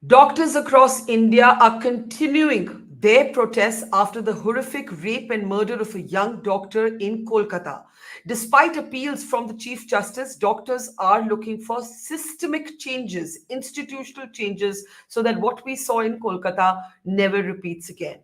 Doctors across India are continuing their protests after the horrific rape and murder of a young doctor in Kolkata. Despite appeals from the Chief Justice, doctors are looking for systemic changes, institutional changes, so that what we saw in Kolkata never repeats again.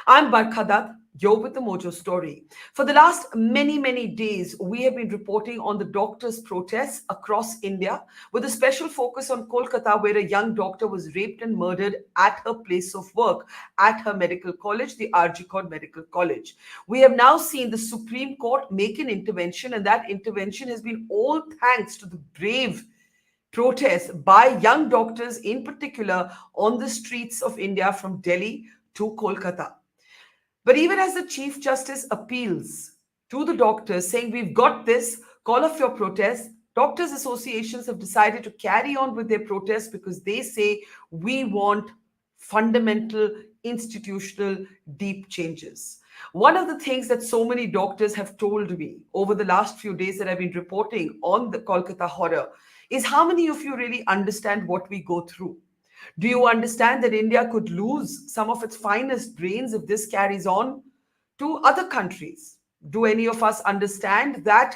I'm Barkha Dutt, you're with the Mojo story. For the last many days, we have been reporting on the doctors' protests across India, with a special focus on Kolkata, where a young doctor was raped and murdered at her place of work, at her medical college, the RG Kar Medical College. We have now seen the Supreme Court make an intervention, and that intervention has been all thanks to the brave protests by young doctors, in particular, on the streets of India from Delhi to Kolkata. But even as the Chief Justice appeals to the doctors, saying, "We've got this, call off your protest," doctors' associations have decided to carry on with their protests because they say, "We want fundamental, institutional, deep changes." One of the things that so many doctors have told me over the last few days that I've been reporting on the Kolkata horror is, how many of you really understand what we go through? Do you understand that India could lose some of its finest brains if this carries on to other countries? Do any of us understand that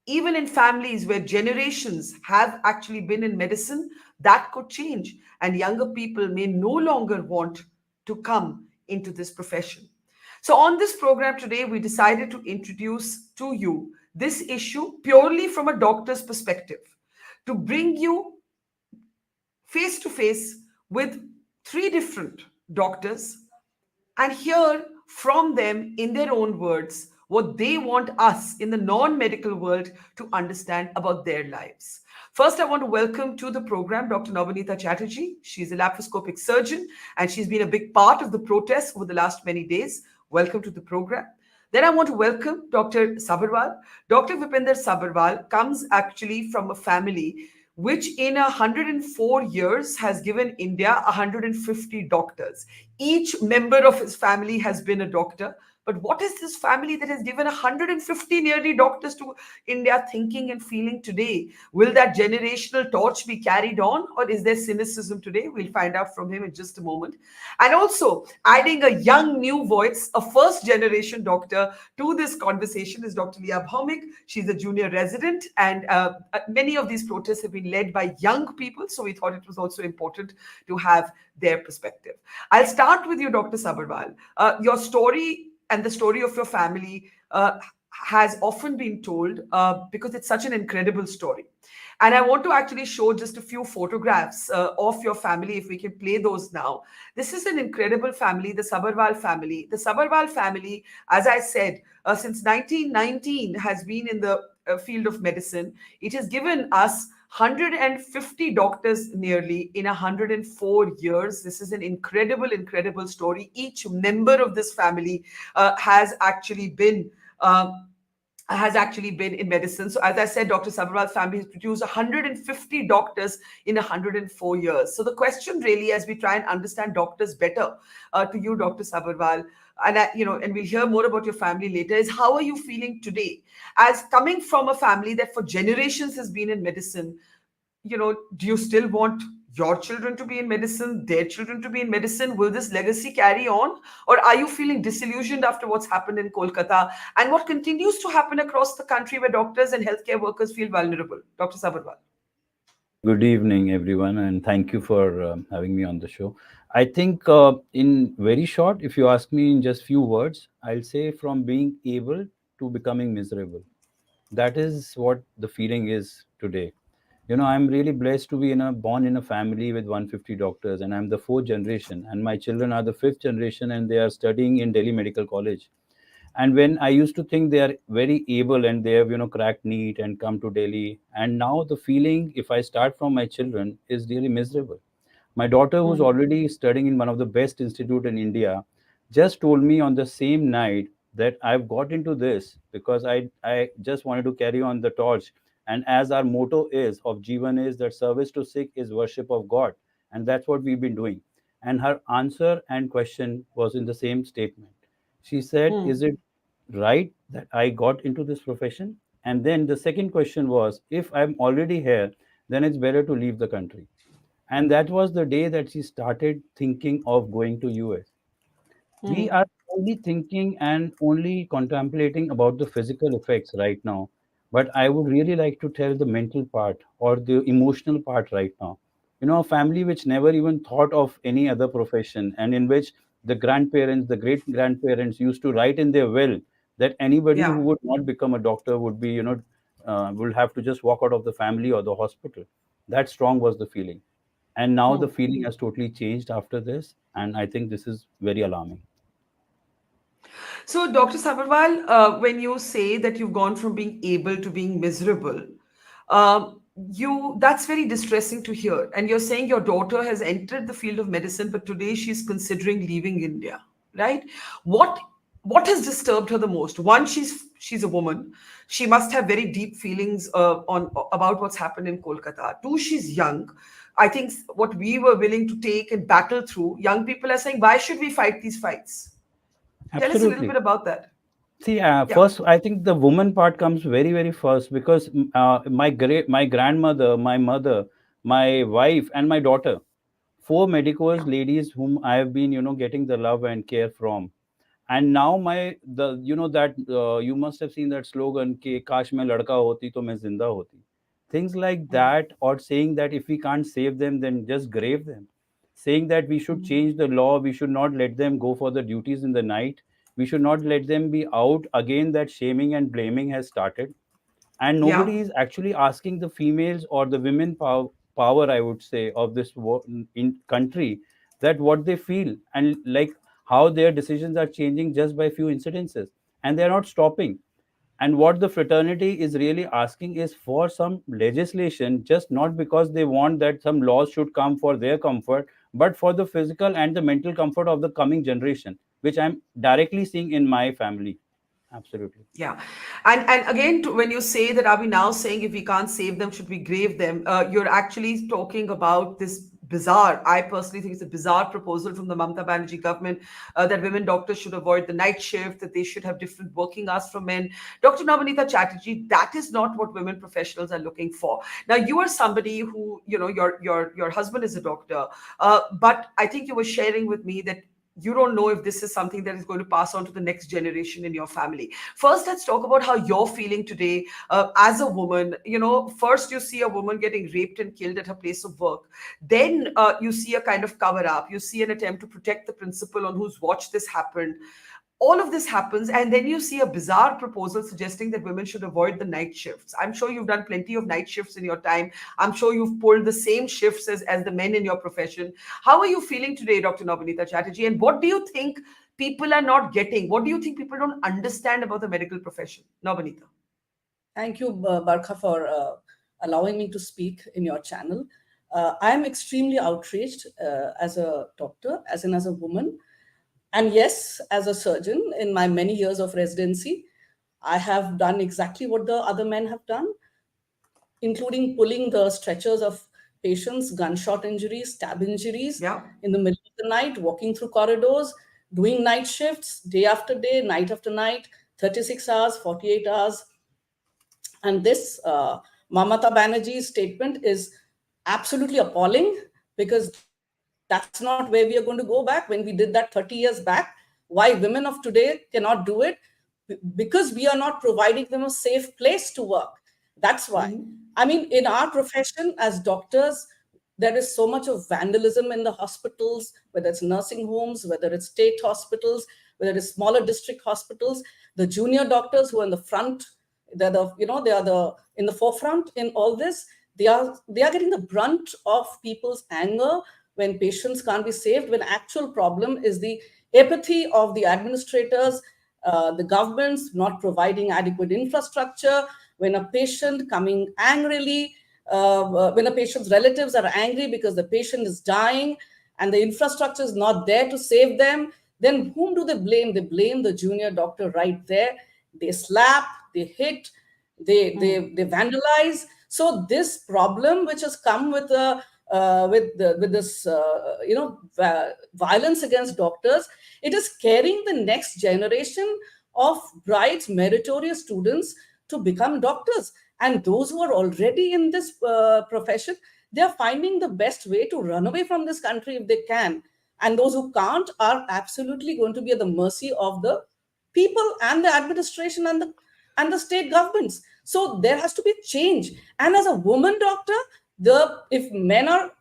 even in families where generations have actually been in medicine, that could change and younger people may no longer want to come into this profession? So, on this program today, we decided to introduce to you this issue purely from a doctor's perspective, to bring you face to face with three different doctors and hear from them in their own words what they want us in the non medical world to understand about their lives. First, I want to welcome to the program Dr. Nabanita Chatterjee. She's a laparoscopic surgeon and she's been a big part of the protests over the last many days. Welcome to the program. Then I want to welcome Dr. Sabharwal. Dr. Vipender Sabharwal comes actually from a family which in 104 years has given India 150 doctors. Each member of his family has been a doctor. But what is this family that has given 150 nearly doctors to India thinking and feeling today? Will that generational torch be carried on, or is there cynicism today? We'll find out from him in just a moment. And also adding a young new voice, a first generation doctor to this conversation is Dr. Liya Bhoumik. She's a junior resident, and many of these protests have been led by young people. So we thought it was also important to have their perspective. I'll start with you, Dr. Sabharwal. Your story and the story of your family has often been told because it's such an incredible story. And I want to actually show just a few photographs of your family, if we can play those now. This is an incredible family, the Sabharwal family. The Sabharwal family, as I said, since 1919 has been in the field of medicine. It has given us 150 doctors nearly in 104 years. This is an incredible story. Each member of this family uh, has actually been in medicine. So as I said, Dr. Sabharwal's family has produced 150 doctors in 104 years. So the question really, as we try and understand doctors better, to you, Dr. Sabharwal, and we'll hear more about your family later, is how are you feeling today as coming from a family that for generations has been in medicine? Do you still want your children to be in medicine, their children to be in medicine? Will this legacy carry on? Or are you feeling disillusioned after what's happened in Kolkata and what continues to happen across the country where doctors and healthcare workers feel vulnerable? Dr. Sabharwal. Good evening, everyone, and thank you for having me on the show. I think, in very short, if you ask me in just few words, I'll say from being able to becoming miserable. That is what the feeling is today. I'm really blessed to be born in a family with 150 doctors, and I'm the fourth generation, and my children are the fifth generation, and they are studying in Delhi Medical College. And when I used to think they are very able and they have cracked NEET and come to Delhi, and now the feeling, if I start from my children, is really miserable. My daughter, who's already studying in one of the best institute in India, just told me on the same night that I've got into this because I just wanted to carry on the torch. And as our motto is of Jivan is that service to sick is worship of God, and that's what we've been doing. And her answer and question was in the same statement. She said, "Is it right that I got into this profession?" And then the second question was, if I'm already here, then it's better to leave the country. And that was the day that she started thinking of going to US. We Hmm. are only thinking and only contemplating about the physical effects right now, but I would really like to tell the mental part or the emotional part right now. A family which never even thought of any other profession, and in which the grandparents, the great grandparents used to write in their will that anybody who Yeah. would not become a doctor would be, will have to just walk out of the family or the hospital. That strong was the feeling. And now the Hmm. feeling has totally changed after this, and I think this is very alarming. So, Dr. Sabharwal, when you say that you've gone from being able to being miserable, you that's very distressing to hear. And you're saying your daughter has entered the field of medicine, but today she's considering leaving India, right? What what has disturbed her the most? One, she's a woman. She must have very deep feelings on about what's happened in Kolkata. Two, she's young. I think what we were willing to take and battle through, young people are saying, why should we fight these fights? Tell us a little Absolutely. bit about that. See, Yeah. first, I think the woman part comes very, very first, because my grandmother, my mother, my wife, and my daughter, four medicos Yeah. ladies whom I have been, getting the love and care from. And now my the that you must have seen that slogan कि काश मैं लड़का होती तो मैं जिंदा होती. Things like Mm. that, or saying that if we can't save them, then just grave them. Saying that we should change the law, we should not let them go for the duties in the night, we should not let them be out. Again, that shaming and blaming has started, and Yeah. nobody is actually asking the females or the women power, I would say, of this in country, that what they feel, and like how their decisions are changing just by few incidences, and they are not stopping. And what the fraternity is really asking is for some legislation, just not because they want that some laws should come for their comfort, but for the physical and the mental comfort of the coming generation, which I'm directly seeing in my family. Absolutely. Yeah, and again, when you say that, are we now saying if we can't save them, should we grave them? You're actually talking about this bizarre. I personally think it's a bizarre proposal from the Mamata Banerjee government that women doctors should avoid the night shift, that they should have different working hours from men. Dr. Nabanita Chatterjee, that is not what women professionals are looking for. Now, you are somebody who, your husband is a doctor, but I think you were sharing with me that you don't know if this is something that is going to pass on to the next generation in your family. First, let's talk about how you're feeling today as a woman. First you see a woman getting raped and killed at her place of work. Then you see a kind of cover up. You see an attempt to protect the principal on whose watch this happened. All of this happens, and then you see a bizarre proposal suggesting that women should avoid the night shifts. I'm sure you've done plenty of night shifts in your time. I'm sure you've pulled the same shifts as the men in your profession. How are you feeling today, Dr. Nabanita Chatterjee, and what do you think people are not getting? What do you think people don't understand about the medical profession? Nabanita. Thank you, Barkha, for allowing me to speak in your channel. I am extremely outraged as a doctor, as a woman, and yes, as a surgeon. In my many years of residency, I have done exactly what the other men have done, including pulling the stretchers of patients, gunshot injuries, stab injuries Yeah. in the middle of the night, walking through corridors, doing night shifts day after day, night after night, 36 hours, 48 hours. And this Mamata Banerjee's statement is absolutely appalling, because that's not where we are going to go back. When we did that 30 years back, why women of today cannot do it? Because we are not providing them a safe place to work. That's why. I Mhm. mean, in our profession as doctors, there is so much of vandalism in the hospitals, whether it's nursing homes, whether it's state hospitals, whether it's smaller district hospitals. The junior doctors who are in the front, they are the in the forefront in all this. They are getting the brunt of people's anger when patients can't be saved, when actual problem is the apathy of the administrators, the governments not providing adequate infrastructure. When a patient coming angrily, when a patient's relatives are angry because the patient is dying and the infrastructure is not there to save them, then whom do they blame? They blame the junior doctor right there. They slap, they hit, they vandalize. So this problem, which has come with with this violence against doctors, it is carrying the next generation of bright, meritorious students to become doctors. And those who are already in this profession, they are finding the best way to run away from this country if they can. And those who can't are absolutely going to be at the mercy of the people and the administration and the state governments. So there has to be change. And as a woman doctor, if men are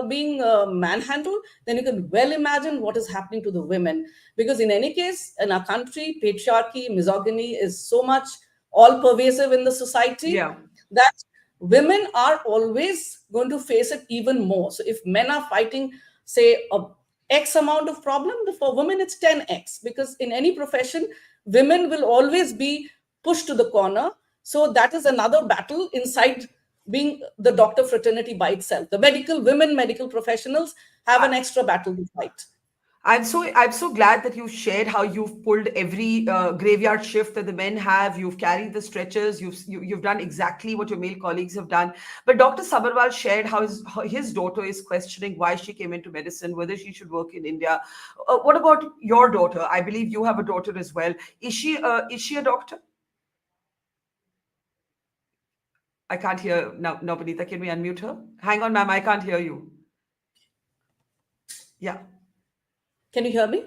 being manhandled, then you can well imagine what is happening to the women. Because in any case, in our country, patriarchy, misogyny is so much all pervasive in the society Yeah. that women are always going to face it even more. So if men are fighting, say, a X amount of problem, for women it's 10X, because in any profession, women will always be pushed to the corner. So that is another battle inside being the doctor fraternity by itself. The women medical professionals have an extra battle to fight. I'm so glad that you shared how you've pulled every graveyard shift that the men have. You've carried the stretchers. You've done exactly what your male colleagues have done. But Dr. Sabharwal shared how his daughter is questioning why she came into medicine, whether she should work in India. What about your daughter? I believe you have a daughter as well. Is she a doctor? I can't hear now. Nabanita, can we unmute her? Hang on, ma'am. I can't hear you. Yeah. Can you hear me?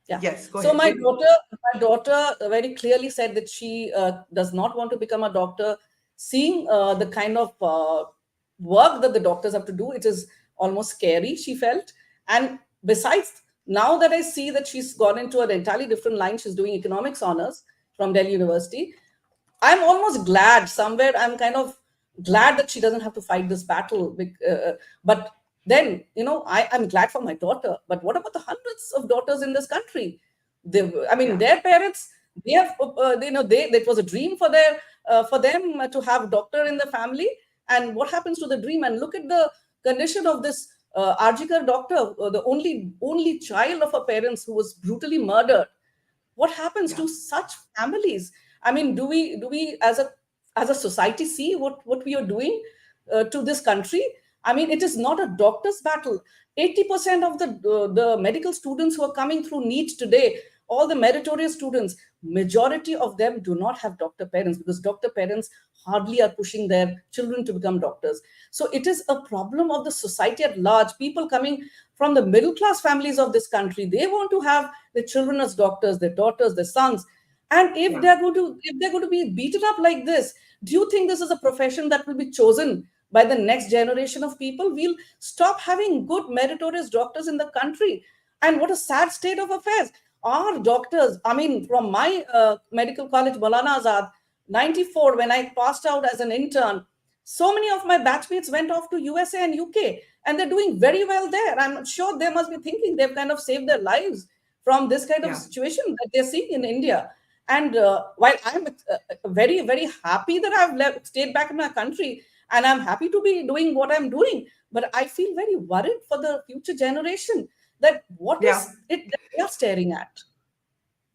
Yeah. Yes. Go So ahead. my daughter very clearly said that she does not want to become a doctor. Seeing the kind of work that the doctors have to do, it is almost scary, she felt. And besides, now that I see that she's gone into an entirely different line, she's doing economics honors from Delhi University. I'm almost glad somewhere. I'm kind of glad that she doesn't have to fight this battle. But then, I'm glad for my daughter. But what about the hundreds of daughters in this country? I mean, Yeah. their parents, they have, that was a dream for them to have doctor in the family. And what happens to the dream? And look at the condition of this Arjikar doctor, the only child of her parents who was brutally murdered. What happens Yeah. to such families? I mean, do we as a society see what we are doing to this country? I mean, it is not a doctor's battle. 80% of the medical students who are coming through NEET today, all the meritorious students, majority of them do not have doctor parents, because doctor parents hardly are pushing their children to become doctors. So it is a problem of the society at large. People coming from the middle class families of this country, they want to have their children as doctors, their daughters, their sons. And if Yeah. they're going to be beaten up like this, do you think this is a profession that will be chosen by the next generation of people? We'll stop having good meritorious doctors in the country. And what a sad state of affairs. Our doctors, I mean, from my medical college, Maulana Azad, 94, when I passed out as an intern, so many of my batchmates went off to USA and UK, and they're doing very well there. I'm sure they must be thinking they've kind of saved their lives from this kind of Yeah. situation that they're seeing in India. And while I'm very, very happy that stayed back in my country, and I'm happy to be doing what I'm doing, but I feel very worried for the future generation, that what Yeah. is it that they are staring at?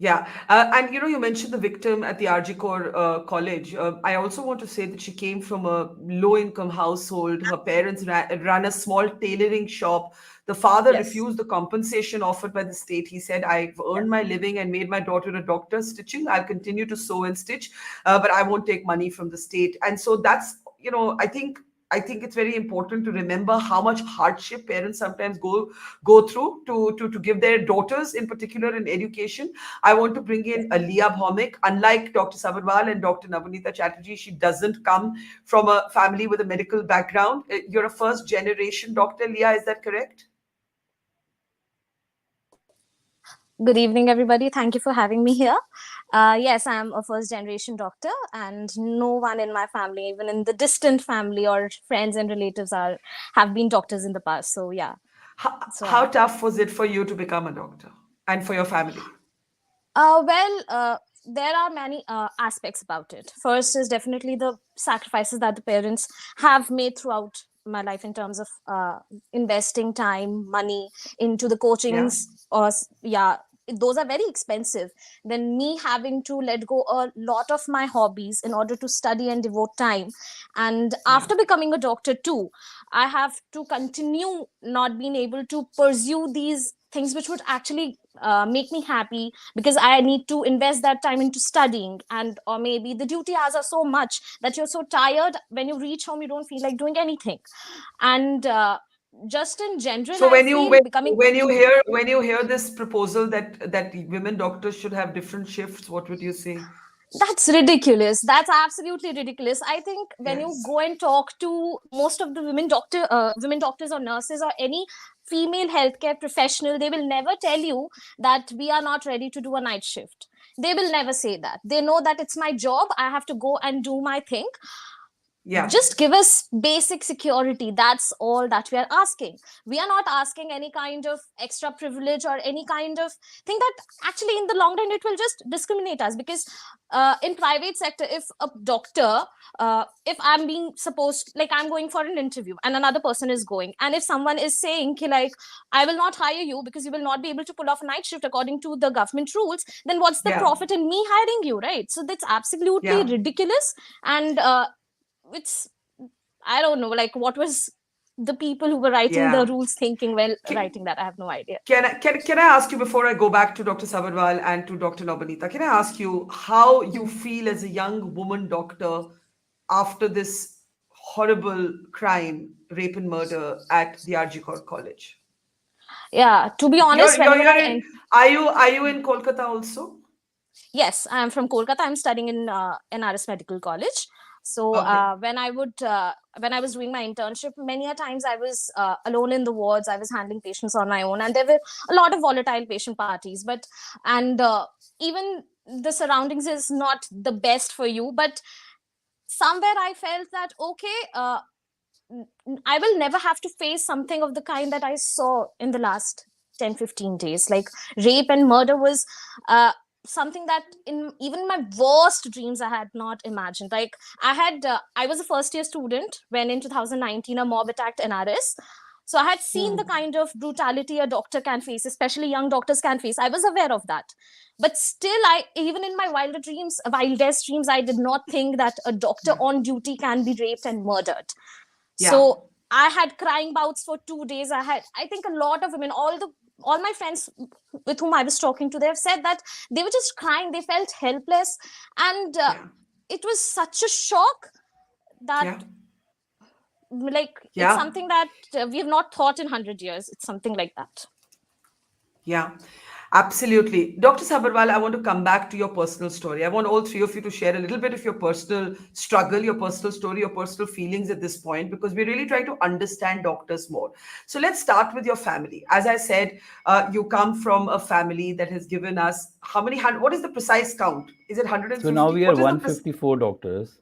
Yeah, and you mentioned the victim at the Arjikor college. I also want to say that she came from a low-income household. Her parents ran a small tailoring shop. The father Yes. refused the compensation offered by the state. He said, "I've earned my living and made my daughter a doctor stitching. I'll continue to sew and stitch, but I won't take money from the state." And so I think it's very important to remember how much hardship parents sometimes go through to give their daughters, in particular, in education. I want to bring in Liya Bhoumik. Unlike Dr. Sabharwal and Dr. Nabanita Chatterjee, she doesn't come from a family with a medical background. You're a first generation doctor, Liya, is that correct? Good evening, everybody. Thank you for having me here. Yes, I'm a first generation doctor, and no one in my family, even in the distant family or friends and relatives, have been doctors in the past. So yeah, that's How why. tough was it for you to become a doctor and for your family? There are many aspects about it. First is definitely the sacrifices that the parents have made throughout my life in terms of investing time, money into the Yeah, coachings, yeah, those are very expensive. Then me having to let go a lot of my hobbies in order to study and devote time. And yeah, after becoming a doctor too, I have to continue not being able to pursue these things which would actually make me happy, because I need to invest that time into studying. And or maybe the duty hours are so much that you're so tired, when you reach home you don't feel like doing anything. And just in general, So I when you feel becoming, when you hear this proposal that women doctors should have different shifts, what would you say? that's ridiculous. That's absolutely ridiculous. I think when you Yes. go and talk to most of the women doctors or nurses or any female healthcare professional, they will never tell you that we are not ready to do a night shift. They will never say that. They know that it's my job, I have to go and do my thing. Yeah. Just give us basic security. That's all that we are asking. We are not asking any kind of extra privilege or any kind of thing that actually in the long run it will just discriminate us. Because in private sector, if a doctor, if I'm being supposed, like I'm going for an interview and another person is going, and if someone is saying ki, like, I will not hire you because you will not be able to pull off a night shift according to the government rules, then what's the Yeah. profit in me hiring you, right? So that's absolutely Yeah. ridiculous. And it's, I don't know, like what was the people who were writing the Yeah. rules thinking while Can, writing that? I have no idea. can I ask you before I go back to Dr. Sabharwal and to Dr. Nabanita, can I ask you how you Hmm. feel as a young woman doctor after this horrible crime, rape and murder at the RG College? Yeah, to be honest, whenever You're I in, are you in Kolkata also? yes, I am from Kolkata. I'm studying in NRS Medical College. So Okay. when I was doing my internship, many a times I was alone in the wards. I was handling patients on my own, and there were a lot of volatile patient parties. But and even the surroundings is not the best for you. But somewhere I felt that okay, I will never have to face something of the kind that I saw in the last 10, 15 days. Like rape and murder was something that in even my worst dreams I had not imagined. Like I was a first year student when in 2019 a mob attacked NRS. So I had seen the kind of brutality a doctor can face, especially young doctors can face. I was aware of that. But still, even in my wildest dreams, I did not think that a doctor Yeah. on duty can be raped and murdered. Yeah. So I had crying bouts for 2 days. I think a lot of women, all my friends with whom I was talking to, they have said that they were just crying. They felt helpless. And Yeah. it was such a shock that, Yeah. like, it's Yeah. something that we have not thought in 100 years. It's something like that. Yeah, absolutely. Dr. Sabharwal, I want to come back to your personal story. I want all three of you to share a little bit of your personal struggle, your personal story, your personal feelings at this point, because we're really trying to understand doctors more. So let's start with your family. As I said, you come from a family that has given us how many, what is the precise count? Is it So now 150? we are What is the 154 doctors.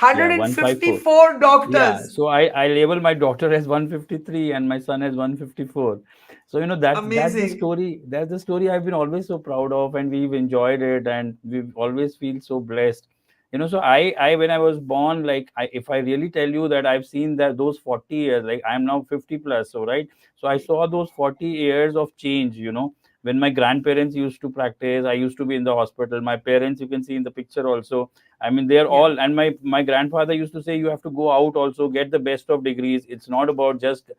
Yeah, 154. 154 Yeah, doctors? so I label my daughter as 153 and my son as 154. So that's the Amazing. story. That's the story I've been always so proud of, and we've enjoyed it, and we've always feel so blessed. So I when I was born, like if I really tell you that I've seen that those 40 years, like I'm now 50 plus, so right. So I saw those 40 years of change. When my grandparents used to practice, I used to be in the hospital. My parents, you can see in the picture also. I mean, they're Yeah. all, and my grandfather used to say, you have to go out also, get the best of degrees. It's not about just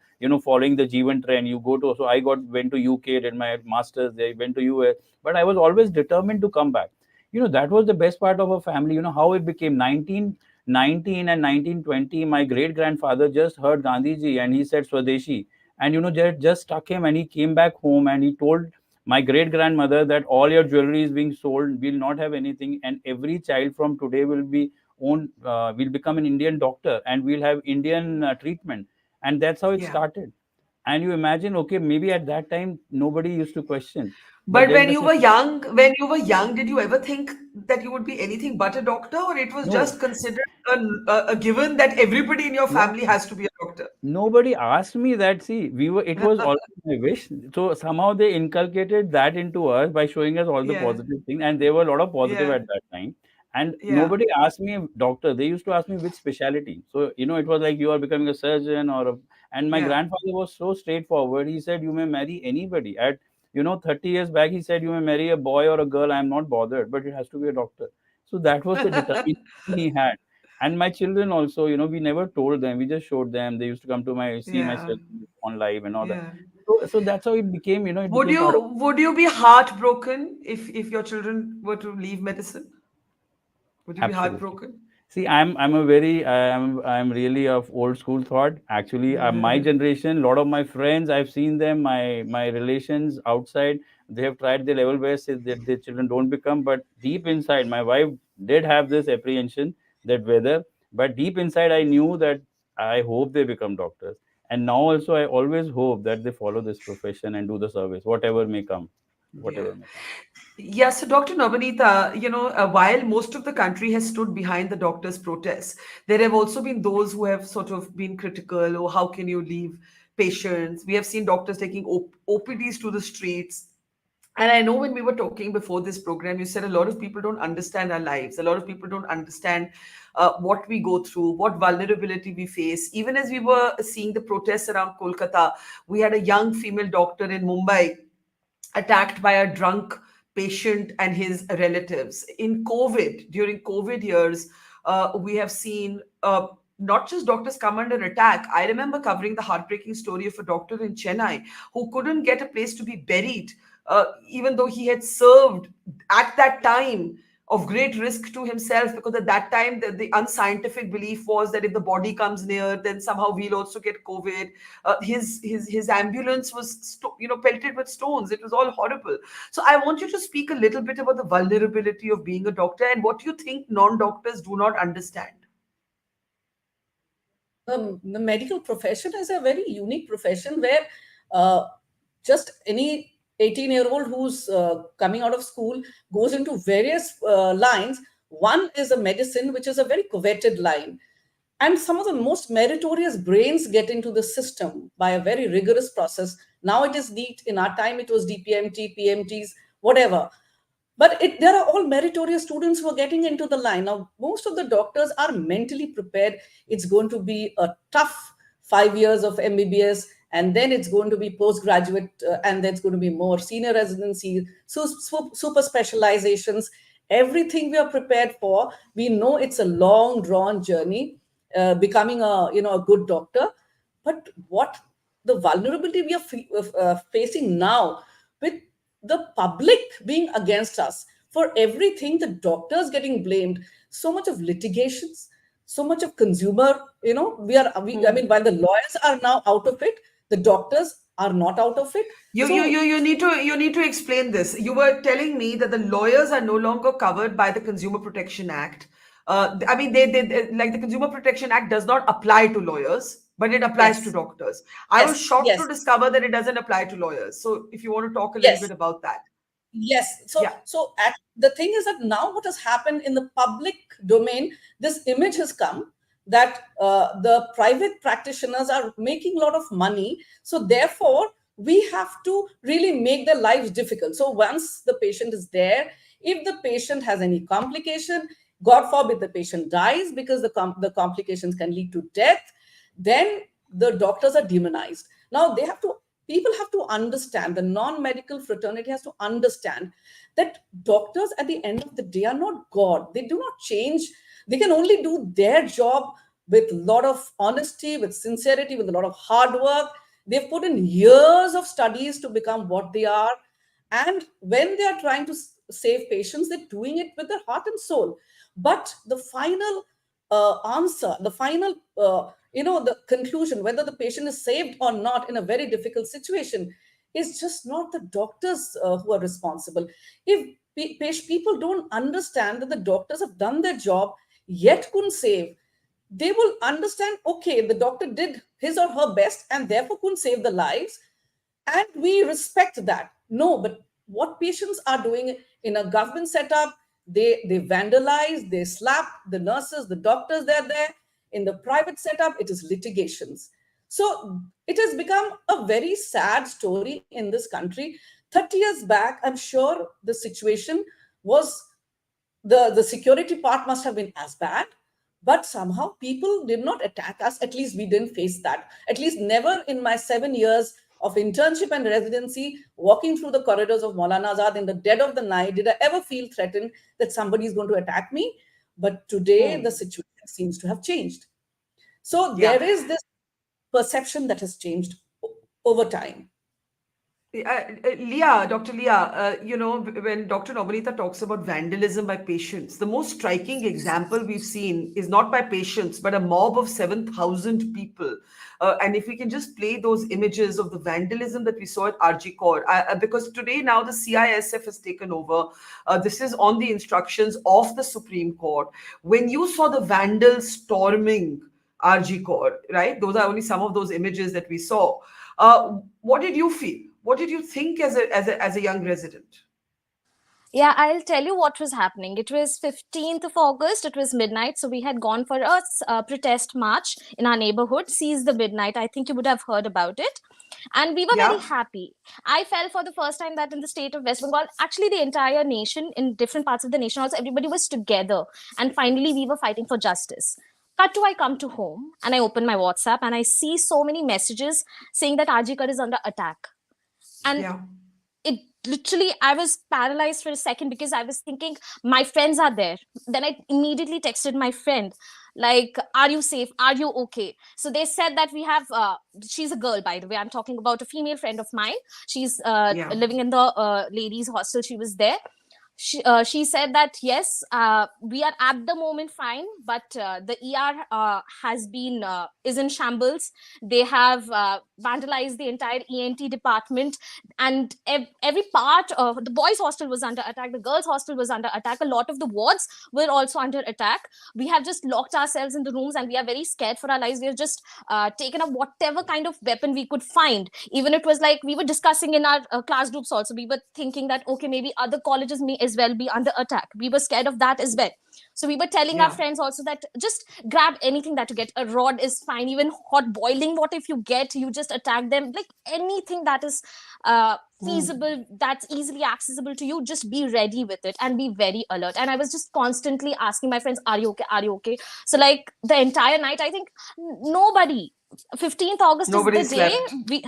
following the Jeevan trend. You go to, so I went to UK, did my masters there, went to US, but I was always determined to come back. That was the best part of a family. How it became 1919 and 1920. My great grandfather just heard Gandhi ji and he said Swadeshi, and just stuck him, and he came back home and he told my great grandmother that all your jewelry is being sold, will not have anything, and every child from today will become an Indian doctor, and we'll have Indian treatment. And that's how it Yeah. started. And you imagine, okay, maybe at that time nobody used to question, but But then the when you were young, did you ever think that you would be anything but a doctor, or it was no, just considered a given that everybody in your no, family has to be a doctor? nobody asked me that. See, it was always my wish. So somehow they inculcated that into us by showing us all the Yeah, positive things, and there were a lot of positive yeah, at that time. And yeah, nobody asked me doctor. They used to ask me which specialty. So it was like you are becoming a surgeon and my yeah, grandfather was so straightforward. He said you may marry anybody. At 30 years back, he said you may marry a boy or a girl. I am not bothered, but it has to be a doctor. So that was the determination he had. And my children also, we never told them, we just showed them. They used to come to see my yeah, son on live and all that. yeah, So that's how it became, it Would became part of. you be heartbroken if your children were to leave medicine? Would you be Absolutely. heartbroken? See, I'm really of old school thought. Actually, my generation, a lot of my friends, I've seen them, my relations outside, they have tried their level best that their children don't become. But deep inside, my wife did have this apprehension that whether, but deep inside, I knew that I hope they become doctors. And now also, I always hope that they follow this profession and do the service, whatever may come, Yeah. whatever may come. Yeah, so Dr. Nabanita, while most of the country has stood behind the doctors' protests, there have also been those who have sort of been critical, or how can you leave patients? We have seen doctors taking OPDs to the streets. And I know when we were talking before this program, you said a lot of people don't understand our lives. A lot of people don't understand what we go through, what vulnerability we face. Even as we were seeing the protests around Kolkata, we had a young female doctor in Mumbai attacked by a drunk patient and his relatives. In COVID, during COVID years, we have seen not just doctors come under attack. I remember covering the heartbreaking story of a doctor in Chennai who couldn't get a place to be buried, even though he had served at that time of great risk to himself, because at that time the unscientific belief was that if the body comes near, then somehow we'll also get COVID. His ambulance was pelted with stones. It was all horrible. So I want you to speak a little bit about the vulnerability of being a doctor and what you think non-doctors do not understand. The medical profession is a very unique profession where uh, just any 18-year-old who's coming out of school goes into various lines. One is a medicine, which is a very coveted line. And some of the most meritorious brains get into the system by a very rigorous process. Now it is NEET. In our time, it was DPMT, PMTs, whatever. But there are all meritorious students who are getting into the line. Now, most of the doctors are mentally prepared. It's going to be a tough 5 years of MBBS, and then it's going to be postgraduate, and then it's going to be more senior residency, super specializations. Everything we are prepared for. We know it's a long drawn journey, becoming a good doctor. But what the vulnerability we are facing now, with the public being against us for everything, the doctors getting blamed, so much of litigations, so much of consumer, I mean, while the lawyers are now out of it, the doctors are not out of it. So You need to explain this. You were telling me that the lawyers are no longer covered by the Consumer Protection Act. I mean, like the Consumer Protection Act does not apply to lawyers, but it applies to yes, doctors. I was yes, shocked to yes, discover that it doesn't apply to lawyers. So, if you want to talk a little bit yes. about that, Yes. yeah. So the thing is that now what has happened in the public domain, this image has come that the private practitioners are making a lot of money. So therefore, we have to really make their lives difficult. So once the patient is there, if the patient has any complication, God forbid the patient dies because the complications can lead to death, then the doctors are demonized. Now people have to understand, the non-medical fraternity has to understand that doctors at the end of the day are not God. They do not change. They can only do their job with a lot of honesty, with sincerity, with a lot of hard work. They've put in years of studies to become what they are. And when they are trying to save patients, they're doing it with their heart and soul. But the final answer, the final the conclusion, whether the patient is saved or not in a very difficult situation, is just not the doctors who are responsible. If people don't understand that the doctors have done their job yet couldn't save, they will understand, okay, the doctor did his or her best and therefore couldn't save the lives, and we respect that. No, but what patients are doing in a government setup, they vandalize, they slap the nurses, the doctors, they're there. In the private setup, it is litigations. So it has become a very sad story in this country. 30 years back, I'm sure the situation was, the security part must have been as bad, but somehow people did not attack us. At least we didn't face that. At least never in my 7 years of internship and residency, walking through the corridors of Maulana Azad in the dead of the night, did I ever feel threatened that somebody is going to attack me. But today the situation seems to have changed. So Yeah. there is this perception that has changed over time. Leah, Dr. Leah, when Dr. Nabanita talks about vandalism by patients, the most striking example we've seen is not by patients, but a mob of 7,000 people. And if we can just play those images of the vandalism that we saw at RG Kaur, because today now the CISF has taken over. This is on the instructions of the Supreme Court. When you saw the vandals storming RG Kaur, right? Those are only some of those images that we saw. What did you feel? What did you think as a young resident? Yeah, I'll tell you what was happening. It was 15th of August. It was midnight. So we had gone for a protest march in our neighborhood, Seize the Midnight. I think you would have heard about it. And we were very Yeah, happy. I felt for the first time that in the state of West Bengal, actually the entire nation, in different parts of the nation also, everybody was together. And finally, we were fighting for justice. Cut to, I come to home and I open my WhatsApp and I see so many messages saying that Ajikar is under attack. And yeah, it literally, I was paralyzed for a second because I was thinking my friends are there. Then I immediately texted my friend, like, are you safe, are you okay? So they said that we have she's a girl, by the way, I'm talking about a female friend of mine. She's yeah, living in the ladies hostel. She was there. She said that yes, we are at the moment fine, but the ER has been is in shambles. They have vandalized the entire ENT department, and every part of the boys' hostel was under attack. The girls' hostel was under attack. A lot of the wards were also under attack. We have just locked ourselves in the rooms, and we are very scared for our lives. We have just taken up whatever kind of weapon we could find. Even it was like we were discussing in our class groups also. We were thinking that okay, maybe other colleges may as well be under attack. We were scared of that as well. So we were telling our yeah, friends also that just grab anything that you get. A rod is fine, even hot boiling water. If you get, you just attack them, like anything that is feasible, that's easily accessible to you, just be ready with it and be very alert. And I was just constantly asking my friends, are you okay, are you okay? So like the entire night, I think nobody, 15th August is nobody the day slept. we,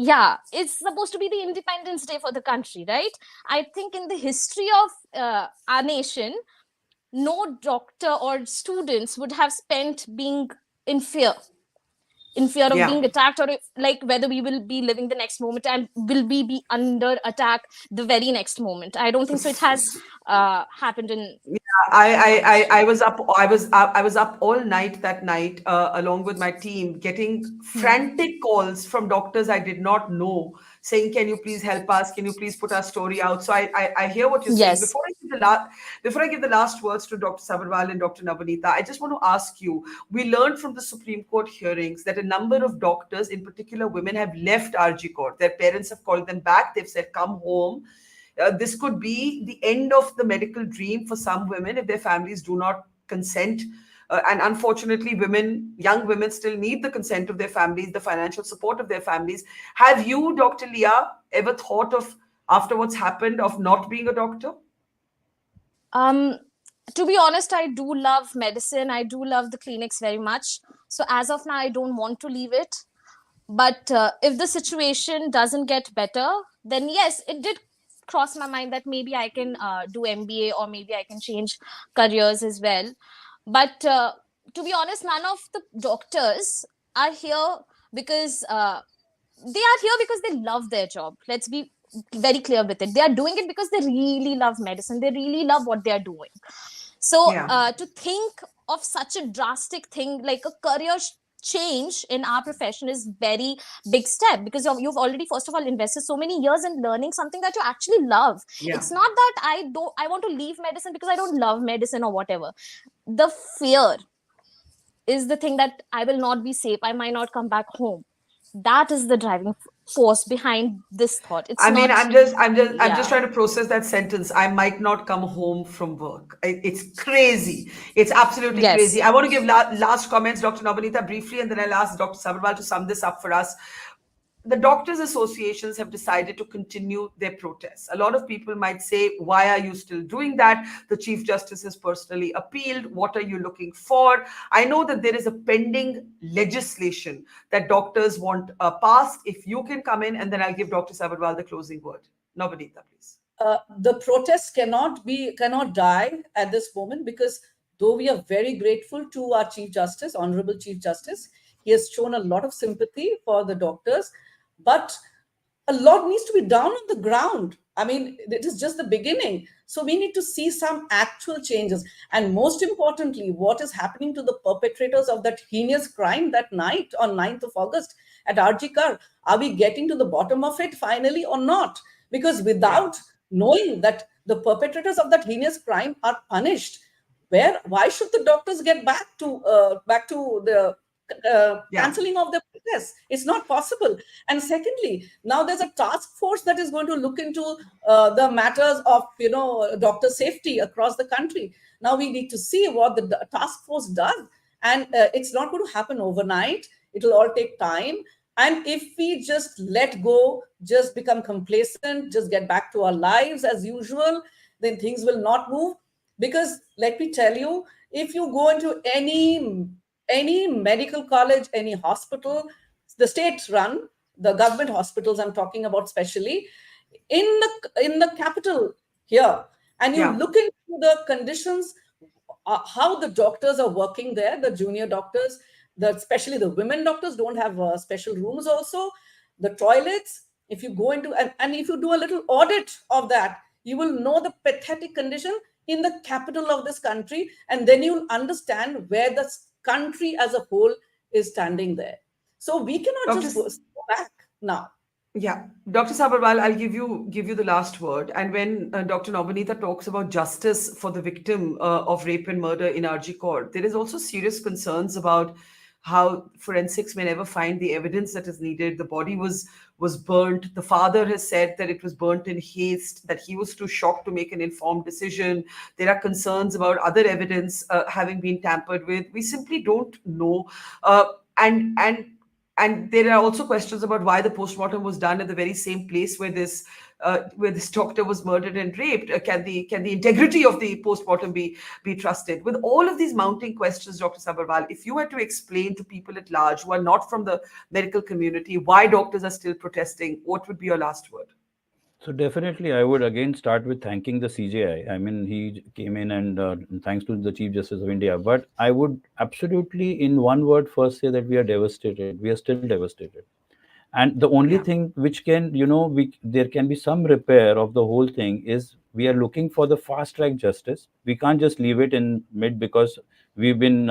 yeah, it's supposed to be the Independence Day for the country, right? I think in the history of our nation, no doctor or students would have spent being in fear, in fear of Yeah. being attacked, or if, like whether we will be living the next moment and will we be under attack the very next moment. I don't think so it has happened in. I was up. I was up all night that night, along with my team, getting frantic calls from doctors I did not know, saying, "Can you please help us? Can you please put our story out?" So I hear what you're saying. Yes. Before I give the last words to Dr. Sabharwala and Dr. Nabanita, I just want to ask you. We learned from the Supreme Court hearings that a number of doctors, in particular women, have left RG Court. Their parents have called them back. They've said, "Come home." This could be the end of the medical dream for some women if their families do not consent. And unfortunately, young women still need the consent of their families, the financial support of their families. Have you, Dr. Leah, ever thought of, after what's happened, of not being a doctor? um to be honest, I do love medicine, I do love the clinics very much. So as of now, I don't want to leave it. But if the situation doesn't get better, then yes, it did cross my mind that maybe I can do MBA, or maybe I can change careers as well. But to be honest, none of the doctors are here because they are here because they love their job. Let's be very clear with it. They are doing it because they really love medicine, they really love what they are doing. So Yeah, to think of such a drastic thing like a career change in our profession is very big step, because you've already first of all invested so many years in learning something that you actually love. yeah. It's not that I want to leave medicine because I don't love medicine or whatever. The fear is the thing that I will not be safe, I might not come back home. That is the driving force behind this thought. It's I mean, not. I'm just Yeah. trying to process that sentence. I might not come home from work. It's crazy. It's absolutely crazy. Yes. I want to give last comments, Dr. Nabanita, briefly, and then I'll ask Dr. Sabharwal to sum this up for us. The doctors' associations have decided to continue their protests. A lot of people might say, why are you still doing that? The Chief Justice has personally appealed. What are you looking for? I know that there is a pending legislation that doctors want passed. If you can come in, and then I'll give Dr. Sabharwal the closing word. Nabanita, please. The protest cannot die at this moment, because though we are very grateful to our Chief Justice, Honorable Chief Justice, he has shown a lot of sympathy for the doctors, but a lot needs to be done on the ground. I mean, it is just the beginning. So we need to see some actual changes. And most importantly, what is happening to the perpetrators of that heinous crime that night on 9th of August at RG Kar? Are we getting to the bottom of it finally or not? Because without knowing that the perpetrators of that heinous crime are punished, why should the doctors get back to the cancelling of the protest? It's not possible. And secondly, now there's a task force that is going to look into the matters of doctor safety across the country. Now we need to see what the task force does, and it's not going to happen overnight. It will all take time. And if we just let go, just become complacent, just get back to our lives as usual, then things will not move. Because let me tell you, if you go into any medical college, any hospital, the state-run, the government hospitals I'm talking about, especially in the capital here, and you look into the conditions, how the doctors are working there, the junior doctors, especially the women doctors don't have special rooms also. The toilets, if you go into, and if you do a little audit of that, you will know the pathetic condition in the capital of this country, and then you'll understand where the country as a whole is standing there. So we cannot just go back now. Yeah, Dr. Sabharwala, I'll give you the last word. And when Dr. Nabanita talks about justice for the victim of rape and murder in RG Court, there is also serious concerns about how forensics may never find the evidence that is needed. The body was burnt. The father has said that it was burnt in haste, that he was too shocked to make an informed decision. There are concerns about other evidence having been tampered with. We simply don't know. And there are also questions about why the postmortem was done at the very same place where this doctor was murdered and raped. Can the integrity of the postmortem be trusted? With all of these mounting questions, Dr. Sabharwala, if you had to explain to people at large who are not from the medical community why doctors are still protesting, what would be your last word? So definitely, I would again start with thanking the CJI. I mean, he came in and thanks to the Chief Justice of India. But I would absolutely, in one word, first say that we are devastated. We are still devastated. And the only thing which can, there can be some repair of the whole thing is we are looking for the fast track justice. We can't just leave it in mid because we've been,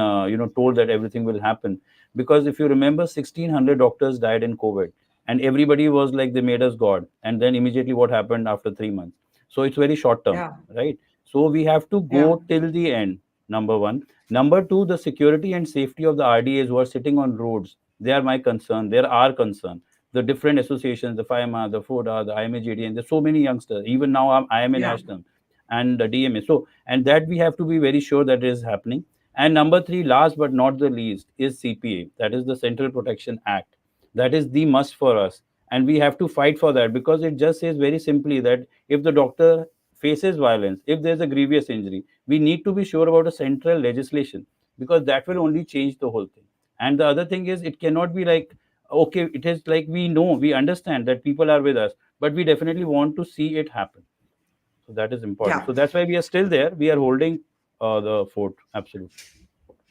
told that everything will happen. Because if you remember, 1,600 doctors died in COVID. And everybody was like, they made us God. And then immediately what happened after 3 months? So it's very short term, right? So we have to go till the end, number one. Number two, the security and safety of the RDAs who are sitting on roads, they are my concern. They are our concern. The different associations, the FIMA, the FODA, the IMAJD, and there's so many youngsters. Even now, IMA National and the DMA. So, and that we have to be very sure that is happening. And number three, last but not the least, is CPA. That is the Central Protection Act. That is the must for us. And we have to fight for that because it just says very simply that if the doctor faces violence, if there's a grievous injury, we need to be sure about a central legislation because that will only change the whole thing. And the other thing is it cannot be like, okay, it is like we understand that people are with us, but we definitely want to see it happen. So that is important. So that's why we are still there. We are holding the fort. Absolutely.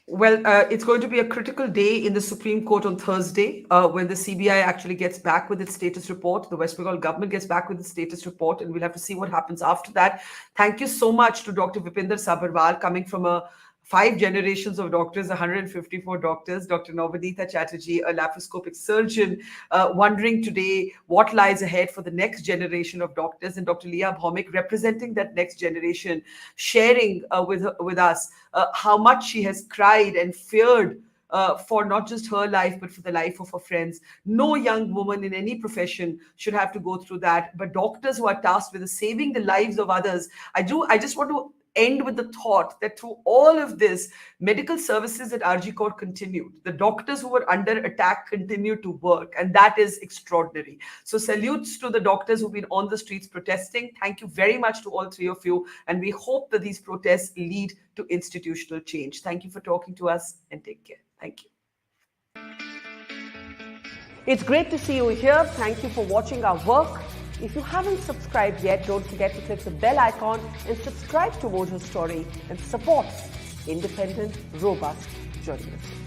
Well, it's going to be a critical day in the Supreme Court on Thursday when the CBI actually gets back with its status report. The West Bengal government gets back with its status report, and we'll have to see what happens after that. Thank you so much to Dr. Vipender Sabharwala, coming from 5 generations of doctors, 154 doctors, Dr. Nabanita Chatterjee, a laparoscopic surgeon, wondering today what lies ahead for the next generation of doctors, and Dr. Liya Bhoumik, representing that next generation, sharing with us how much she has cried and feared for not just her life, but for the life of her friends. No young woman in any profession should have to go through that. But doctors who are tasked with saving the lives of others, I just want to end with the thought that through all of this, medical services at RG Court continued. The doctors who were under attack continued to work, and that is extraordinary. So salutes to the doctors who've been on the streets protesting. Thank you very much to all 3 of you, and we hope that these protests lead to institutional change. Thank you for talking to us, and take care. Thank you. It's great to see you here. Thank you for watching our work. If you haven't subscribed yet, don't forget to click the bell icon and subscribe to Mojo Story and support independent, robust journalism.